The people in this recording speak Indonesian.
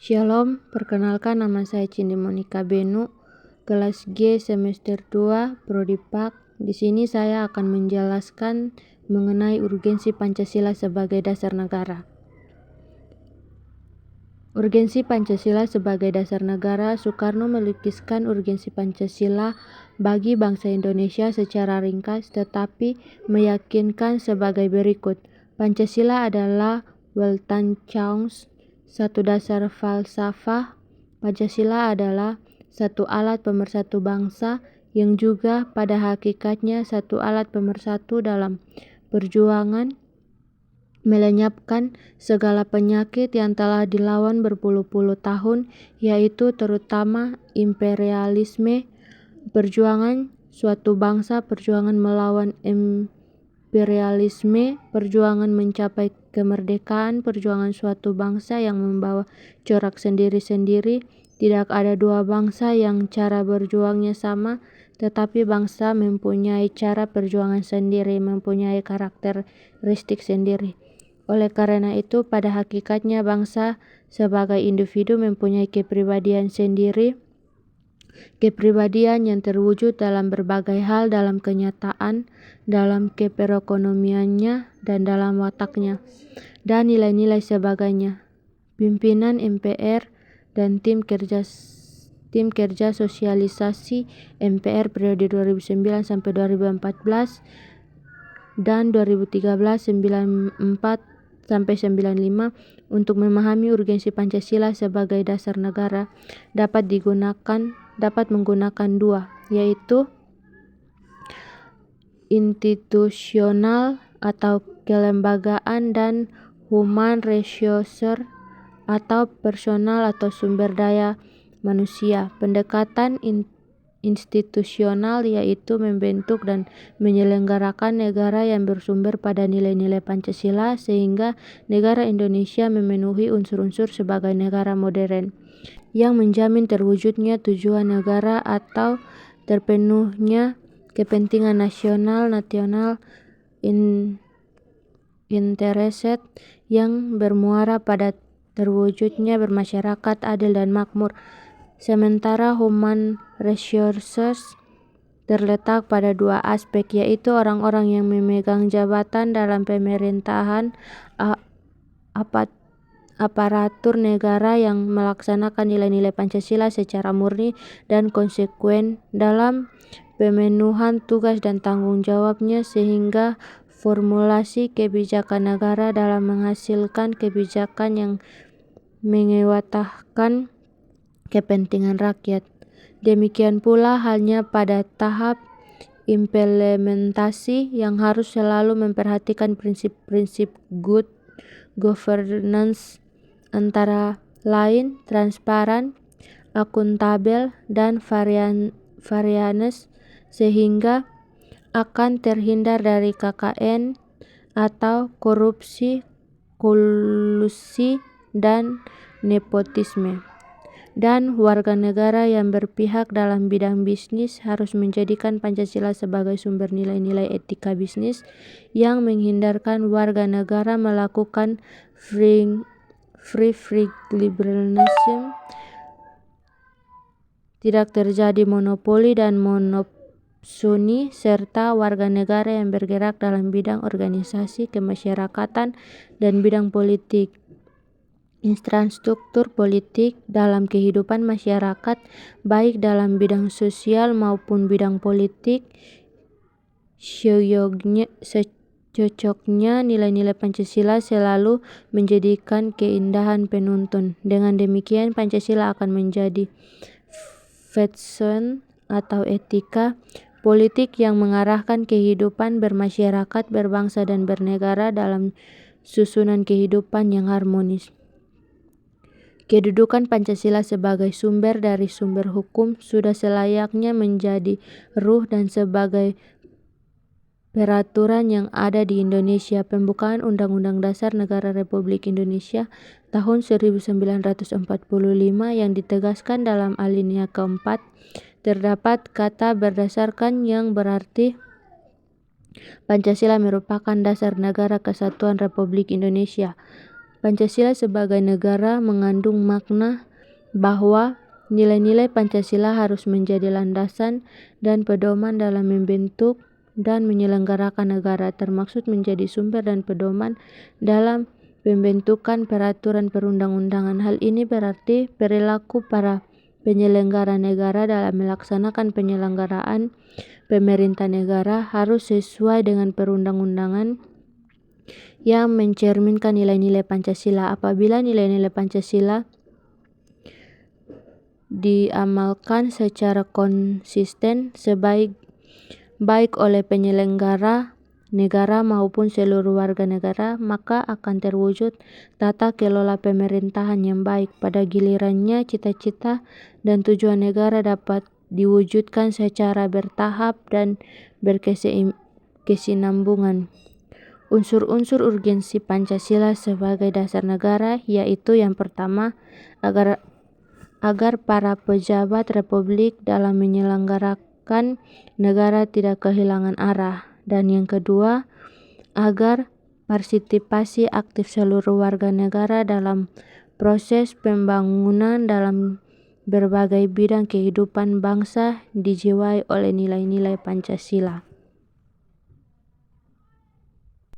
Shalom, perkenalkan nama saya Cindy Monica Benu, kelas G semester 2, Prodi Pak. Di sini saya akan menjelaskan mengenai urgensi Pancasila sebagai dasar negara. Urgensi Pancasila sebagai dasar negara. Soekarno melukiskan urgensi Pancasila bagi bangsa Indonesia secara ringkas tetapi meyakinkan sebagai berikut. Pancasila adalah Weltanschauung, satu dasar falsafah. Pancasila adalah satu alat pemersatu bangsa yang juga pada hakikatnya satu alat pemersatu dalam perjuangan melenyapkan segala penyakit yang telah dilawan berpuluh-puluh tahun, yaitu terutama imperialisme, perjuangan suatu bangsa, perjuangan melawan imperialisme, perjuangan mencapai kemerdekaan, perjuangan suatu bangsa yang membawa corak sendiri-sendiri. Tidak ada dua bangsa yang cara berjuangnya sama, tetapi bangsa mempunyai cara perjuangan sendiri, mempunyai karakteristik sendiri. Oleh karena itu, pada hakikatnya bangsa sebagai individu mempunyai kepribadian sendiri, kepribadian yang terwujud dalam berbagai hal, dalam kenyataan, dalam keperekonomiannya, dan dalam wataknya, dan nilai-nilai sebagainya. Pimpinan MPR dan tim kerja sosialisasi MPR periode 2009 sampai 2014 dan 2013-94 sampai 95 untuk memahami urgensi Pancasila sebagai dasar negara dapat menggunakan dua, yaitu institusional atau kelembagaan dan human resource atau personal atau sumber daya manusia. Pendekatan institusional yaitu membentuk dan menyelenggarakan negara yang bersumber pada nilai-nilai Pancasila sehingga negara Indonesia memenuhi unsur-unsur sebagai negara modern yang menjamin terwujudnya tujuan negara atau terpenuhnya kepentingan nasional interested yang bermuara pada terwujudnya bermasyarakat adil dan makmur. Sementara human resources terletak pada dua aspek, yaitu orang-orang yang memegang jabatan dalam pemerintahan, aparatur negara yang melaksanakan nilai-nilai Pancasila secara murni dan konsekuen dalam pemenuhan tugas dan tanggung jawabnya, sehingga formulasi kebijakan negara dalam menghasilkan kebijakan yang mengewatakan kepentingan rakyat. Demikian pula halnya pada tahap implementasi yang harus selalu memperhatikan prinsip-prinsip good governance, antara lain transparan, akuntabel, dan fairness, sehingga akan terhindar dari KKN atau korupsi, kolusi, dan nepotisme. Dan warga negara yang berpihak dalam bidang bisnis harus menjadikan Pancasila sebagai sumber nilai-nilai etika bisnis yang menghindarkan warga negara melakukan free liberalism, tidak terjadi monopoli dan monopsoni, serta warga negara yang bergerak dalam bidang organisasi kemasyarakatan dan bidang politik, infrastruktur politik dalam kehidupan masyarakat, baik dalam bidang sosial maupun bidang politik. Secocoknya nilai-nilai Pancasila selalu menjadikan keindahan penuntun. Dengan demikian Pancasila akan menjadi fashion atau etika politik yang mengarahkan kehidupan bermasyarakat, berbangsa, dan bernegara dalam susunan kehidupan yang harmonis. Kedudukan Pancasila sebagai sumber dari sumber hukum sudah selayaknya menjadi ruh dan sebagai peraturan yang ada di Indonesia. Pembukaan Undang-Undang Dasar Negara Republik Indonesia tahun 1945 yang ditegaskan dalam alinea keempat terdapat kata berdasarkan yang berarti Pancasila merupakan dasar negara kesatuan Republik Indonesia. Pancasila sebagai negara mengandung makna bahwa nilai-nilai Pancasila harus menjadi landasan dan pedoman dalam membentuk dan menyelenggarakan negara, termasuk menjadi sumber dan pedoman dalam pembentukan peraturan perundang-undangan. Hal ini berarti perilaku para penyelenggara negara dalam melaksanakan penyelenggaraan pemerintah negara harus sesuai dengan perundang-undangan yang mencerminkan nilai-nilai Pancasila. Apabila nilai-nilai Pancasila diamalkan secara konsisten baik oleh penyelenggara negara maupun seluruh warga negara, maka akan terwujud tata kelola pemerintahan yang baik. Pada gilirannya, cita-cita dan tujuan negara dapat diwujudkan secara bertahap dan berkesinambungan. Unsur-unsur urgensi Pancasila sebagai dasar negara yaitu yang pertama, agar para pejabat republik dalam menyelenggarakan negara tidak kehilangan arah, dan yang kedua, agar partisipasi aktif seluruh warga negara dalam proses pembangunan dalam berbagai bidang kehidupan bangsa dijiwai oleh nilai-nilai Pancasila.